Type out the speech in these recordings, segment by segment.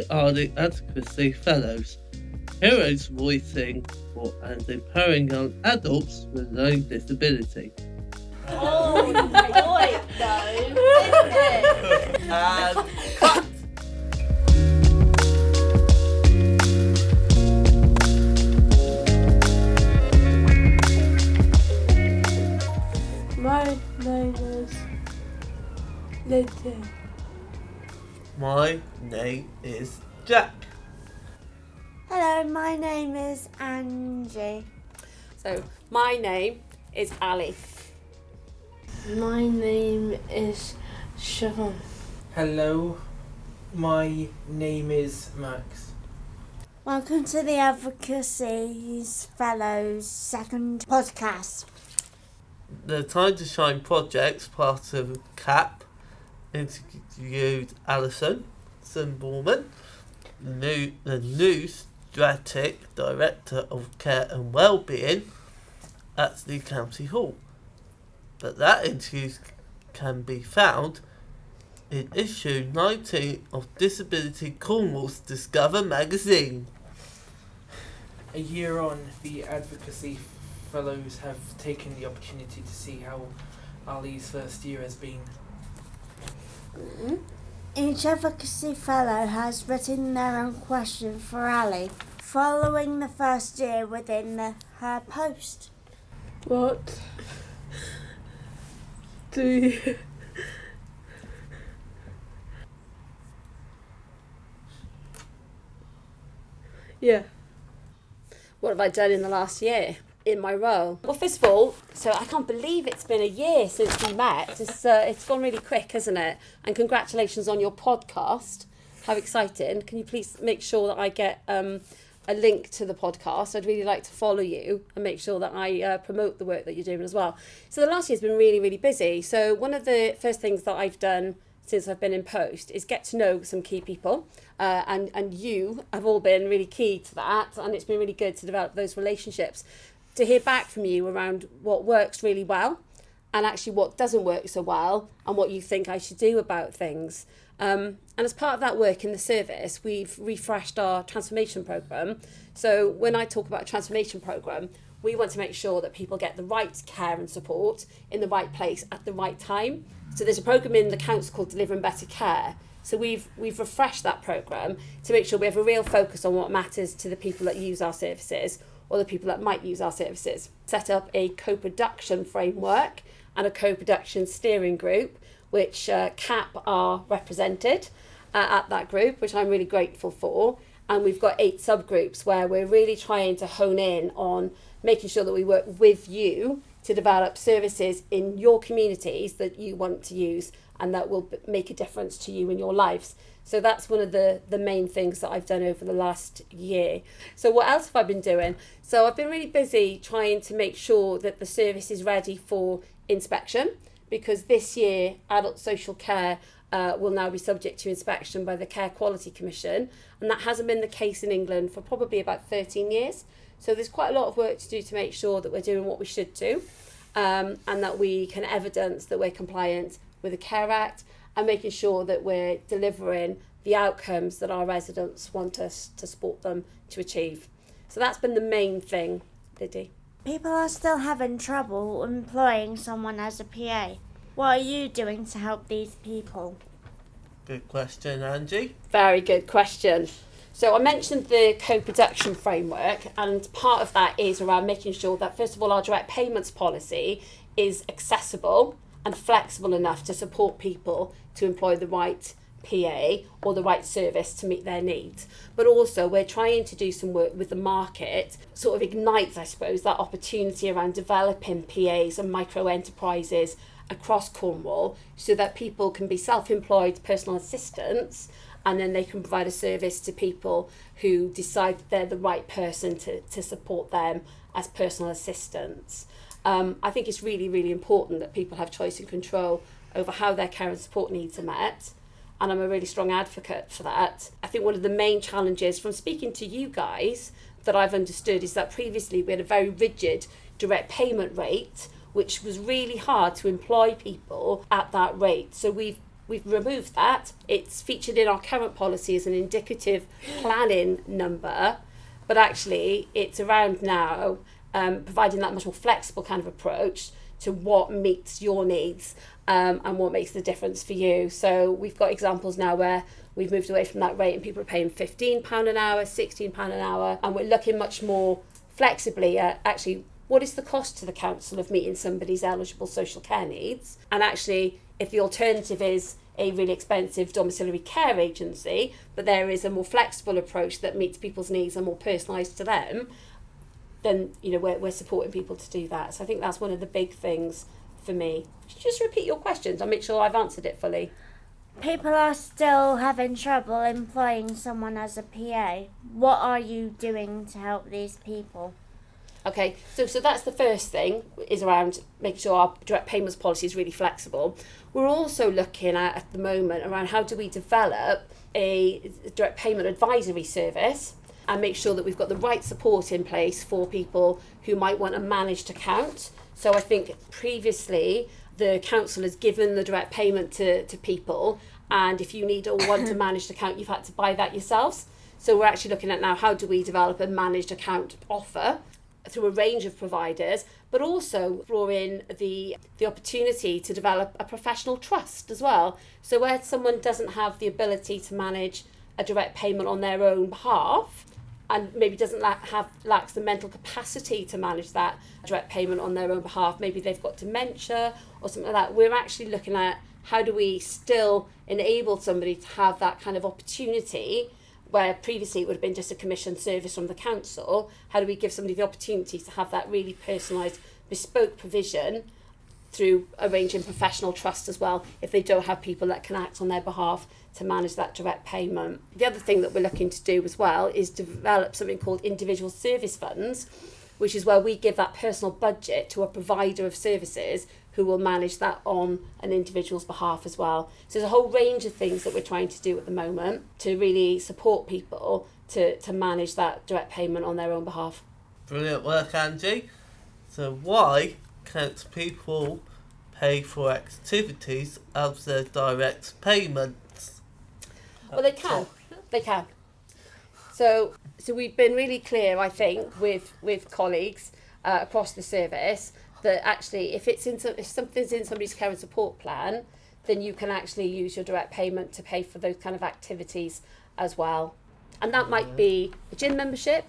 are the Advocacy Fellows, heroes voicing for and empowering young adults with learning disability. Oh, boy, no, isn't it? And cut! My name is Lindsay. My name is Jack. Hello, my name is Angie. So, my name is Ali. My name is Siobhan. Hello, my name is Max. Welcome to the Advocacy Fellows second podcast. The Time to Shine project, part of CAP, interviewed Alison Bulman, the new Strategic Director of Care and Wellbeing at the County Hall. But that interview can be found in issue 19 of Disability Cornwall's Discover magazine. A year on, the Advocacy Fellows have taken the opportunity to see how Ali's first year has been. Each Advocacy Fellow has written their own question for Ali, following the first year within her post. What do you... Yeah. What have I done in the last year in my role? Well, first of all, so I can't believe it's been a year since we met. It's gone really quick, hasn't it? And congratulations on your podcast. How exciting. Can you please make sure that I get a link to the podcast? I'd really like to follow you and make sure that I promote the work that you're doing as well. So the last year's been really, really busy. So one of the first things that I've done since I've been in post is get to know some key people, and you have all been really key to that, and it's been really good to develop those relationships, to hear back from you around what works really well and actually what doesn't work so well and what you think I should do about things. And as part of that work in the service, we've refreshed our transformation programme. So when I talk about a transformation programme, we want to make sure that people get the right care and support in the right place at the right time. So there's a programme in the council called Delivering Better Care. So we've refreshed that programme to make sure we have a real focus on what matters to the people that use our services or the people that might use our services. Set up a co-production framework and a co-production steering group, which CAP are represented at that group, which I'm really grateful for. And we've got 8 subgroups where we're really trying to hone in on making sure that we work with you to develop services in your communities that you want to use and that will make a difference to you in your lives. So that's one of the main things that I've done over the last year. So what else have I been doing? So I've been really busy trying to make sure that the service is ready for inspection, because this year adult social care will now be subject to inspection by the Care Quality Commission, and that hasn't been the case in England for probably about 13 years. So there's quite a lot of work to do to make sure that we're doing what we should do, and that we can evidence that we're compliant with the Care Act and making sure that we're delivering the outcomes that our residents want us to support them to achieve. So that's been the main thing, Liddy. People are still having trouble employing someone as a PA. What are you doing to help these people? Good question, Angie. Very good question. So I mentioned the co-production framework, and part of that is around making sure that, first of all, our direct payments policy is accessible and flexible enough to support people to employ the right PA or the right service to meet their needs. But also we're trying to do some work with the market, sort of ignites, I suppose, that opportunity around developing PAs and micro enterprises across Cornwall so that people can be self-employed personal assistants, and then they can provide a service to people who decide that they're the right person to support them as personal assistants. I think it's really, really important that people have choice and control over how their care and support needs are met, and I'm a really strong advocate for that. I think one of the main challenges from speaking to you guys that I've understood is that previously we had a very rigid direct payment rate, which was really hard to employ people at that rate. So we've we've removed that. It's featured in our current policy as an indicative planning number, but actually it's around now providing that much more flexible kind of approach to what meets your needs and what makes the difference for you. So we've got examples now where we've moved away from that rate and people are paying £15 an hour, £16 an hour, and we're looking much more flexibly at actually what is the cost to the council of meeting somebody's eligible social care needs. And actually, if the alternative is a really expensive domiciliary care agency, but there is a more flexible approach that meets people's needs and more personalised to them, then we're supporting people to do that. So I think that's one of the big things for me. Just repeat your questions. I'll make sure I've answered it fully. People are still having trouble employing someone as a PA. What are you doing to help these people? Okay, so that's the first thing, is around making sure our direct payments policy is really flexible. We're also looking at the moment around how do we develop a direct payment advisory service and make sure that we've got the right support in place for people who might want a managed account. So I think previously the council has given the direct payment to people, and if you need or want a managed account, you've had to buy that yourselves. So we're actually looking at now how do we develop a managed account offer through a range of providers, but also draw in the opportunity to develop a professional trust as well. So where someone doesn't have the ability to manage a direct payment on their own behalf, and maybe doesn't lacks the mental capacity to manage that direct payment on their own behalf, maybe they've got dementia or something like that, we're actually looking at how do we still enable somebody to have that kind of opportunity where previously it would have been just a commissioned service from the council. How do we give somebody the opportunity to have that really personalised, bespoke provision through arranging professional trust as well, if they don't have people that can act on their behalf to manage that direct payment. The other thing that we're looking to do as well is develop something called individual service funds, which is where we give that personal budget to a provider of services who will manage that on an individual's behalf as well. So there's a whole range of things that we're trying to do at the moment to really support people to manage that direct payment on their own behalf. Brilliant work, Angie. So why can't people pay for activities of their direct payments? Well, they can. They can. So we've been really clear, I think, with colleagues across the service that actually if something's in somebody's care and support plan, then you can actually use your direct payment to pay for those kind of activities as well. And that might be a gym membership,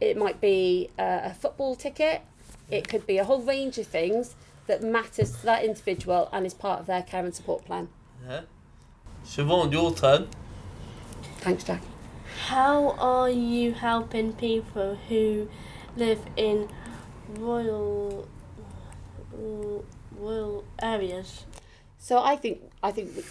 it might be a football ticket, it could be a whole range of things that matters to that individual and is part of their care and support plan. Yeah. Siobhan, your turn. Thanks, Jack. How are you helping people who live in rural areas? So I think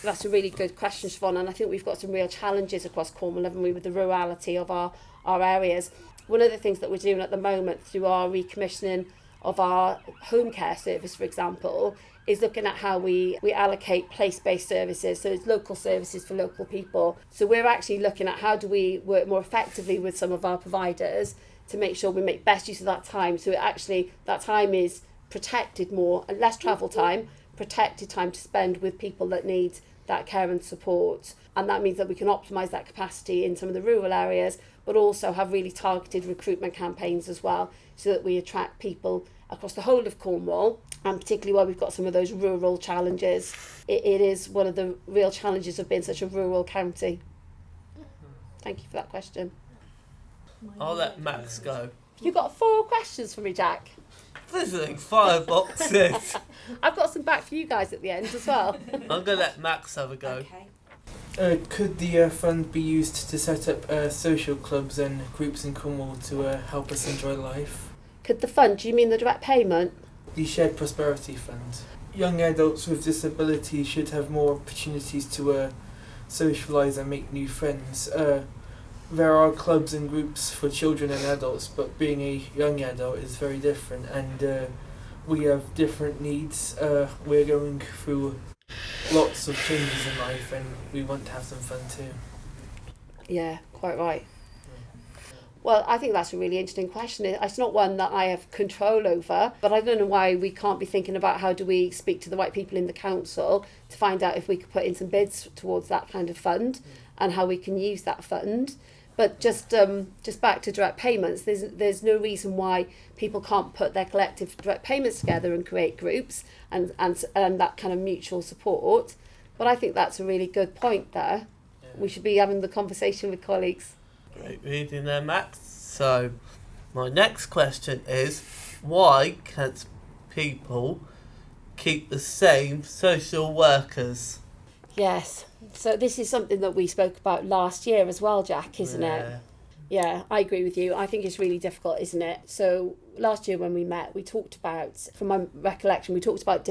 that's a really good question, Siobhan, and I think we've got some real challenges across Cornwall, haven't we, with the rurality of our areas. One of the things that we're doing at the moment through our recommissioning of our home care service, for example, is looking at how we allocate place-based services, so it's local services for local people. So we're actually looking at how do we work more effectively with some of our providers to make sure we make best use of that time, so actually that time is protected more, and less travel time, protected time to spend with people that need that care and support. And that means that we can optimise that capacity in some of the rural areas, but also have really targeted recruitment campaigns as well, so that we attract people across the whole of Cornwall, and particularly where we've got some of those rural challenges. It is one of the real challenges of being such a rural county. Thank you for that question. I'll let Max go. You've got 4 questions for me, Jack. Visiting fireboxes. I've got some back for you guys at the end as well. I'm going to let Max have a go. Okay. Could the fund be used to set up social clubs and groups in Cornwall to help us enjoy life? Could the fund, do you mean the direct payment? The Shared Prosperity Fund. Young adults with disabilities should have more opportunities to socialise and make new friends. There are clubs and groups for children and adults, but being a young adult is very different, and we have different needs. We're going through lots of changes in life, and we want to have some fun too. Yeah, quite right. Well, I think that's a really interesting question. It's not one that I have control over, but I don't know why we can't be thinking about how do we speak to the right people in the council to find out if we could put in some bids towards that kind of fund and how we can use that fund. But just back to direct payments, there's no reason why people can't put their collective direct payments together and create groups and that kind of mutual support. But I think that's a really good point there. Yeah. We should be having the conversation with colleagues. Great reading there, Max. So, my next question is, why can't people keep the same social workers? Yes. So this is something that we spoke about last year as well, Jack, isn't it? Yeah, I agree with you. I think it's really difficult, isn't it? So last year when we met, we talked about, from my recollection, we talked about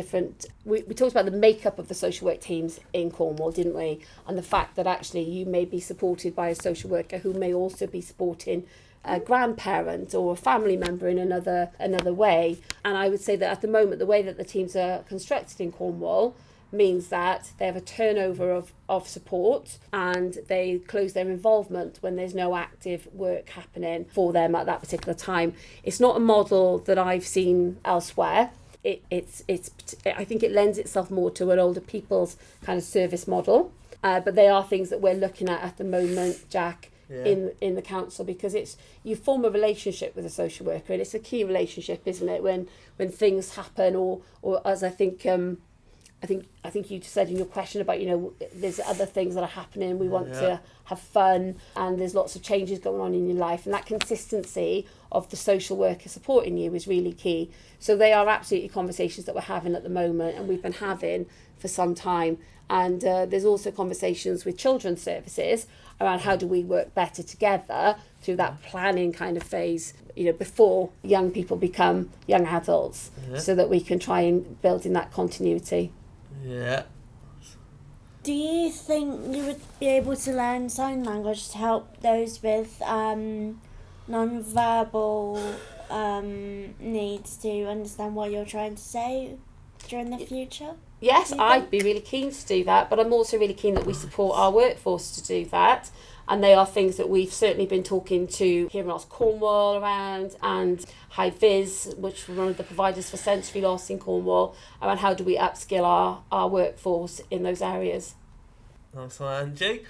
we talked about the makeup of the social work teams in Cornwall, didn't we? And the fact that actually you may be supported by a social worker who may also be supporting a grandparent or a family member in another way. And I would say that at the moment, the way that the teams are constructed in Cornwall means that they have a turnover of support and they close their involvement when there's no active work happening for them at that particular time. It's not a model that I've seen elsewhere. It's I think it lends itself more to an older people's kind of service model. But they are things that we're looking at the moment, Jack, in the council, because you form a relationship with a social worker, and it's a key relationship, isn't it? When things happen, or as I think you just said in your question about, there's other things that are happening. We want to have fun, and there's lots of changes going on in your life, and that consistency of the social worker supporting you is really key. So they are absolutely conversations that we're having at the moment, and we've been having for some time. And there's also conversations with children's services around how do we work better together through that planning kind of phase, before young people become young adults, so that we can try and build in that continuity. Yeah. Do you think you would be able to learn sign language to help those with non-verbal needs to understand what you're trying to say during the future? Yes, I'd be really keen to do that, but I'm also really keen that we support our workforce to do that. And they are things that we've certainly been talking to Hearing Loss Cornwall around, and High Vis, which was one of the providers for sensory loss in Cornwall, around how do we upskill our workforce in those areas. Nice one, Angie.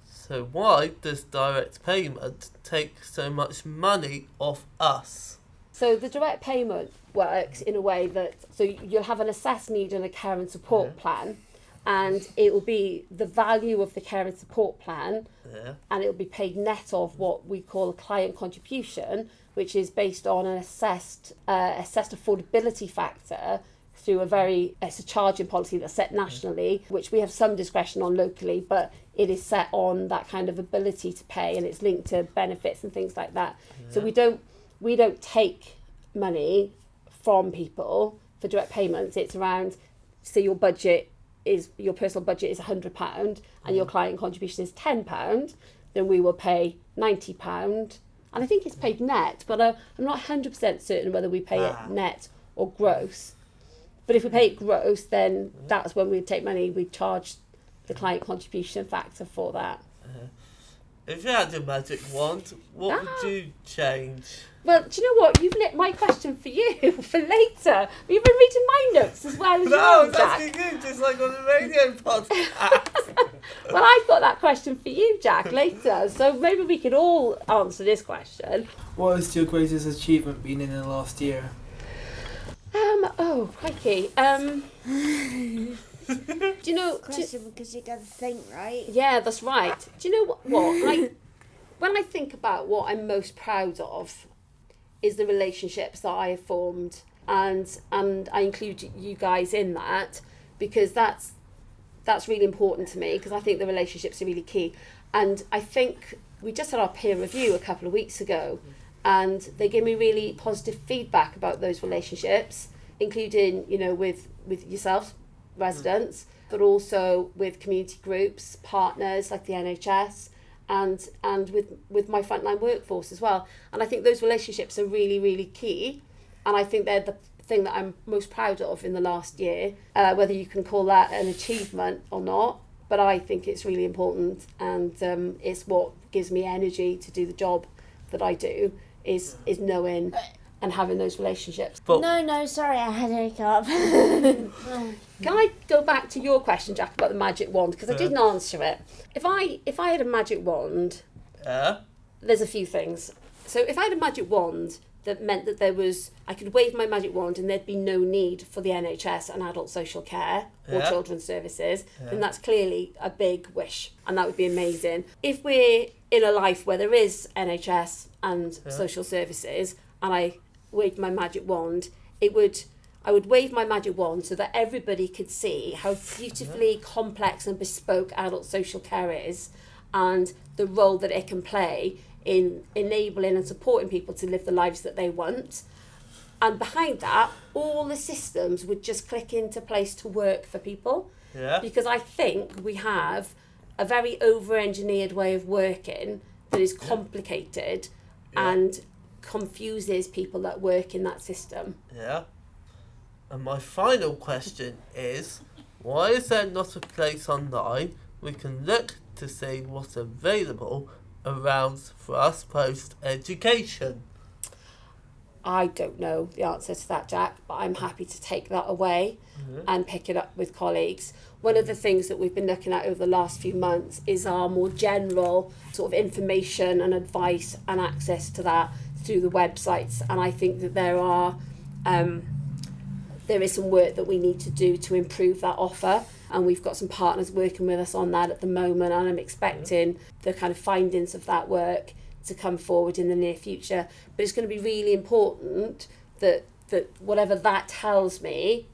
So why does direct payment take so much money off us? So the direct payment works in a way that, so you'll have an assessed need and a care and support plan, and it will be the value of the care and support plan, and it will be paid net of what we call a client contribution, which is based on an assessed affordability factor through it's a charging policy that's set nationally, which we have some discretion on locally, but it is set on that kind of ability to pay, and it's linked to benefits and things like that. So we don't take money from people for direct payments. It's around, say your personal budget is £100 and your client contribution is £10, then we will pay £90, and I think it's paid net, but I'm not 100% certain whether we pay it net or gross. But if we pay it gross, then that's when we take money, we charge the client contribution factor for that. If you had a magic wand, what would you change? Well, do you know what? You've lit my question for you for later. You've been reading my notes as well as No, yours, Jack. that's you, just like on the radio podcast. Well, I've got that question for you, Jack, later. So maybe we could all answer this question. What has your greatest achievement been in the last year? Oh, crikey. Do you know... Question because you got to think, right? Yeah, that's right. Do you know what? When I think about what I'm most proud of is the relationships that I have formed, and I include you guys in that, because that's really important to me, because I think the relationships are really key. And I think we just had our peer review a couple of weeks ago, and they gave me really positive feedback about those relationships, including, with yourself, residents, but also with community groups, partners like the NHS, and with my frontline workforce as well. And I think those relationships are really, really key. And I think they're the thing that I'm most proud of in the last year, whether you can call that an achievement or not. But I think it's really important, and it's what gives me energy to do the job that I do is knowing and having those relationships. But No, sorry, I had a hiccup. Can I go back to your question, Jack, about the magic wand? Because I didn't answer it. If I had a magic wand, there's a few things. So if I had a magic wand that meant that I could wave my magic wand and there'd be no need for the NHS and adult social care or children's services, then that's clearly a big wish, and that would be amazing. If we're in a life where there is NHS and social services, and I waved my magic wand, I would wave my magic wand so that everybody could see how beautifully complex and bespoke adult social care is, and the role that it can play in enabling and supporting people to live the lives that they want. And behind that, all the systems would just click into place to work for people. Yeah. Because I think we have a very over-engineered way of working that is complicated and confuses people that work in that system. Yeah. And my final question is, why is there not a place online we can look to see what's available around for us post-education? I don't know the answer to that, Jack, but I'm happy to take that away and pick it up with colleagues. One of the things that we've been looking at over the last few months is our more general sort of information and advice and access to that through the websites. And I think that there is some work that we need to do to improve that offer. And we've got some partners working with us on that at the moment, and I'm expecting the kind of findings of that work to come forward in the near future. But it's going to be really important that whatever that tells me,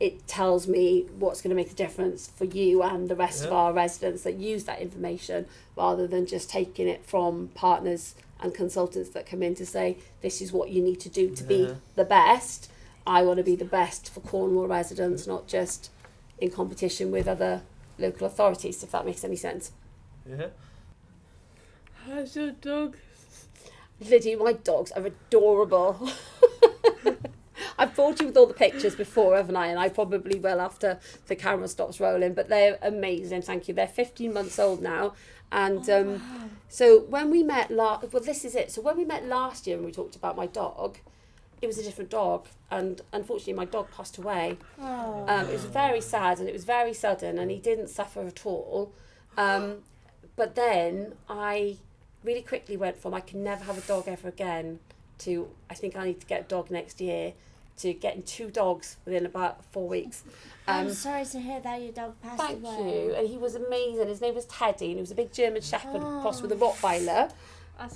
it tells me what's going to make a difference for you and the rest of our residents that use that information, rather than just taking it from partners and consultants that come in to say, this is what you need to do to be the best. I want to be the best for Cornwall residents, not just in competition with other local authorities, if that makes any sense. Yeah. How's your dog? Liddy, my dogs are adorable. I've brought you with all the pictures before, haven't I? And I probably will after the camera stops rolling. But they're amazing, thank you. They're 15 months old now. And so when we met this is it. So when we met last year and we talked about my dog, it was a different dog. And unfortunately, my dog passed away. It was very sad and it was very sudden, and he didn't suffer at all. But then I really quickly went from I can never have a dog ever again to I think I need to get a dog next year, to getting 2 dogs within about 4 weeks. I'm sorry to hear that your dog passed away. Thank you. And he was amazing. His name was Teddy, and he was a big German Shepherd crossed with a Rottweiler.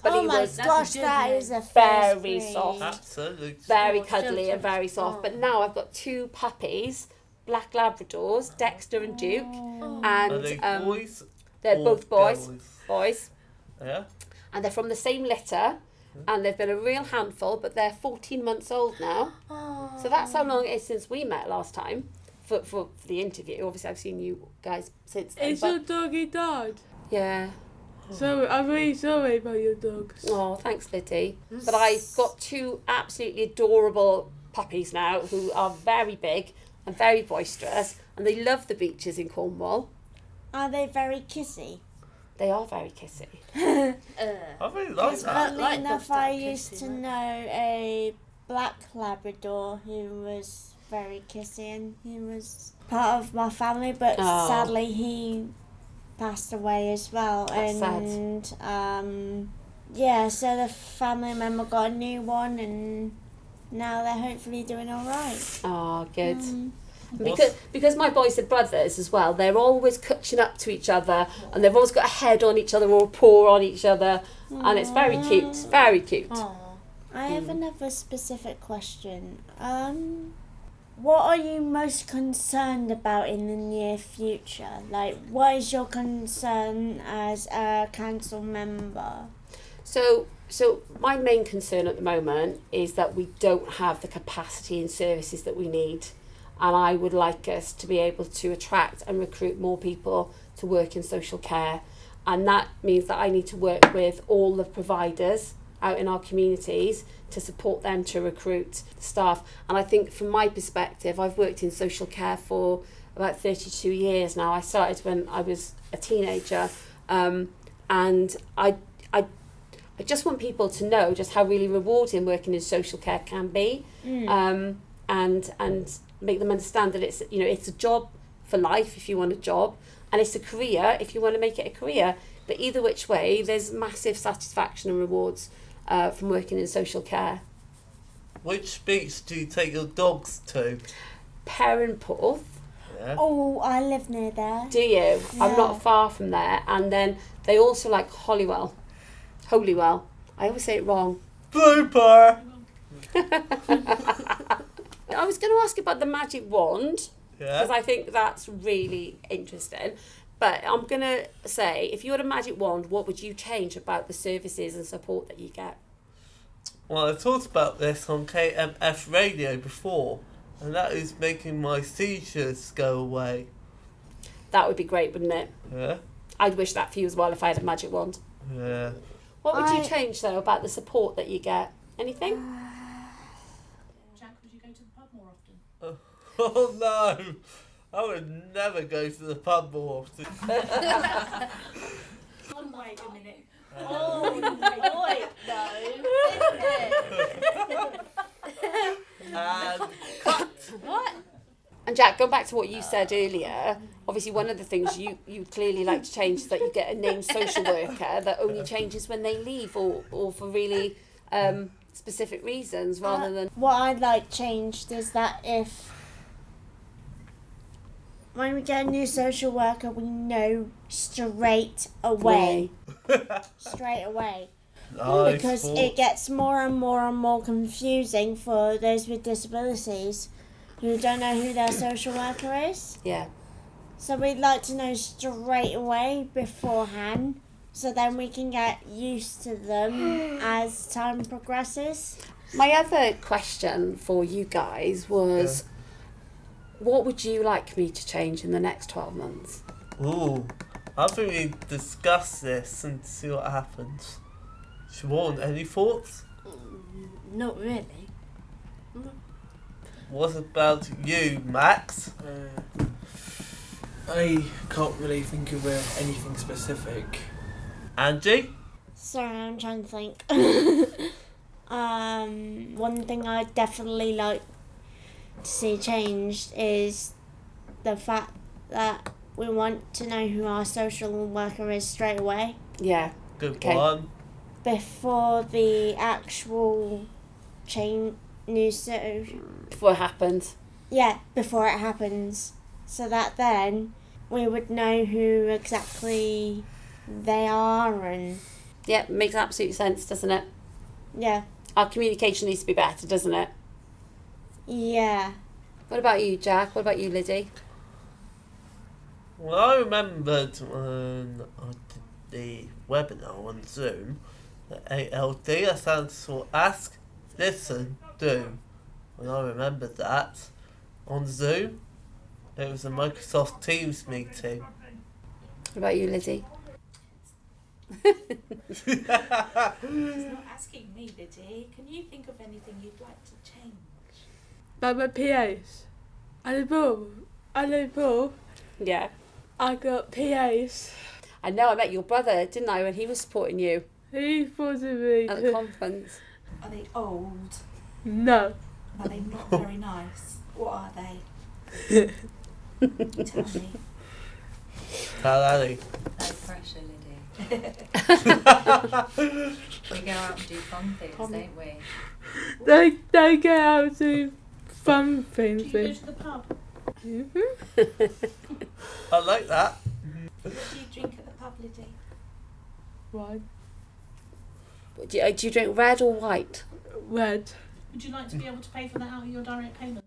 But he was that is a very soft. Absolutely. Very cuddly and very soft. But now I've got 2 puppies, black Labradors, Dexter and Duke. And Are they boys? they're or both boys. girls? Boys. Yeah. And they're from the same litter. And they've been a real handful, but they're 14 months old now. So that's how long it is since we met last time for the interview. Obviously, I've seen you guys since then. Is your doggy died? Yeah. So I'm really sorry about your dogs. Oh, thanks, Liddy. But I've got 2 absolutely adorable puppies now who are very big and very boisterous, and they love the beaches in Cornwall. Are they very kissy? They are very kissy. I really like that. Funnily enough, I used to know a black Labrador who was very kissy, and he was part of my family, but sadly he passed away as well. That's and so the family member got a new one, and now they're hopefully doing all right. Oh, good. Because my boys are brothers as well, they're always catching up to each other, and they've always got a head on each other or a paw on each other, and it's very cute, very cute. I have another specific question. What are you most concerned about in the near future? Like, what is your concern as a council member? So my main concern at the moment is that we don't have the capacity and services that we need. And I would like us to be able to attract and recruit more people to work in social care. And that means that I need to work with all the providers out in our communities to support them to recruit staff. And I think from my perspective, I've worked in social care for about 32 years now. I started when I was a teenager, and I I just want people to know just how really rewarding working in social care can be, and make them understand that it's, you know, it's a job for life if you want a job, and it's a career if you want to make it a career. But either which way, there's massive satisfaction and rewards from working in social care. Which beach do you take your dogs to? Perranporth. Yeah. Oh, I live near there. Do you? Yeah. I'm not far from there. And then they also like Holywell. I always say it wrong. Blooper! I was going to ask about the magic wand, because Yeah. I think that's really interesting. But I'm going to say, if you had a magic wand, what would you change about the services and support that you get? Well, I talked about this on KMF radio before, and that is making my seizures go away. That would be great, wouldn't it? Yeah? I'd wish that for you as well if I had a magic wand. Yeah. What would you I- change, though, about the support that you get? Anything? Jack, would you go to the pub more often? Oh no! I would never go to the pub more often. Wait a minute. Oh, And And Jack, going back to what you said earlier, obviously one of the things you clearly like to change is that you get a named social worker that only changes when they leave or for really specific reasons rather than... What I'd like changed is that if when we get a new social worker, we know straight away. Straight away. nice Because thought. it gets more and more and more confusing for those with disabilities who don't know who their social worker is. Yeah. So we'd like to know straight away beforehand, so then we can get used to them as time progresses. My other question for you guys was, what would you like me to change in the next 12 months? Ooh, I think we discuss this and see what happens. Siobhan, any thoughts? Not really. What about you, Max? I can't really think of anything specific. Angie? Sorry, I'm trying to think. One thing I'd definitely like to see changed is the fact that we want to know who our social worker is straight away Yeah. Good Okay. one. before the actual Before it happens. before it happens, so that then we would know who exactly they are. And Yeah, makes absolute sense, doesn't it? yeah. Our communication needs to be better, doesn't it? What about you, Jack? What about you, Lydie? Well, I remembered when I did the webinar on Zoom, the ALD, that stands for Ask, Listen, Do. And I remembered that on Zoom, it was a Microsoft Teams meeting. What about you, Lydie? It's not asking me, Liddy. Can you think of anything you'd like to change? Like my PAs. And above, Yeah. I got PAs. I know I met your brother, didn't I, when he was supporting you He supported me. at the conference. Are they old? No. Are they not very nice? What are they? Tell me. Tell Annie. No pressure, Liddy. We go out and do fun things, don't we? They get out to fun Do things. you go to the pub? I like that. What do you drink at the pub, Liddy? Right. Do you drink red or white? Red. Would you like to be able to pay for that out of your direct payments?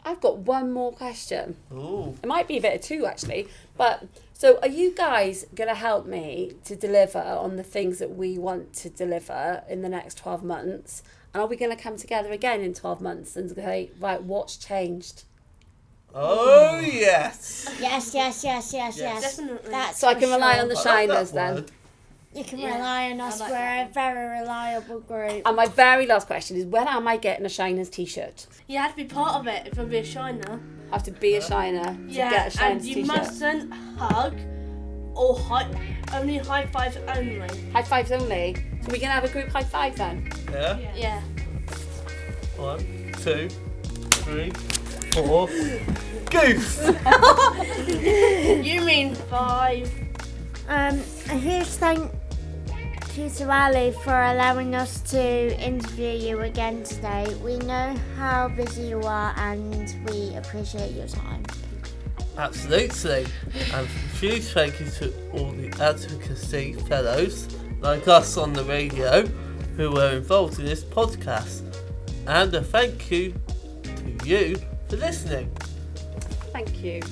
I've got one more question. Ooh. It might be a bit of two, actually. But, so are you guys going to help me to deliver on the things that we want to deliver in the next 12 months? And are we going to come together again in 12 months and say, right, what's changed? Oh, yes. Yes. Definitely. That's So I for can rely sure. on the I like shiners that then. word. You can Yeah, rely on us. I like We're that. a very reliable group. And my very last question is, when am I getting a shiners t-shirt? You had to be part of it if I'm being shiners. Have to be a shiner to get a Shiners and you t-shirt. mustn't hug or only high five only. High fives only. So we can have a group high five then. Yeah. Yeah. 1, 2, 3, 4. Goose! You mean 5. A huge thank you to Ali for allowing us to interview you again today. We know how busy you are and we appreciate your time. Absolutely. And a huge thank you to all the Advocacy Fellows, like us on the radio, who were involved in this podcast. And a thank you to you for listening. Thank you.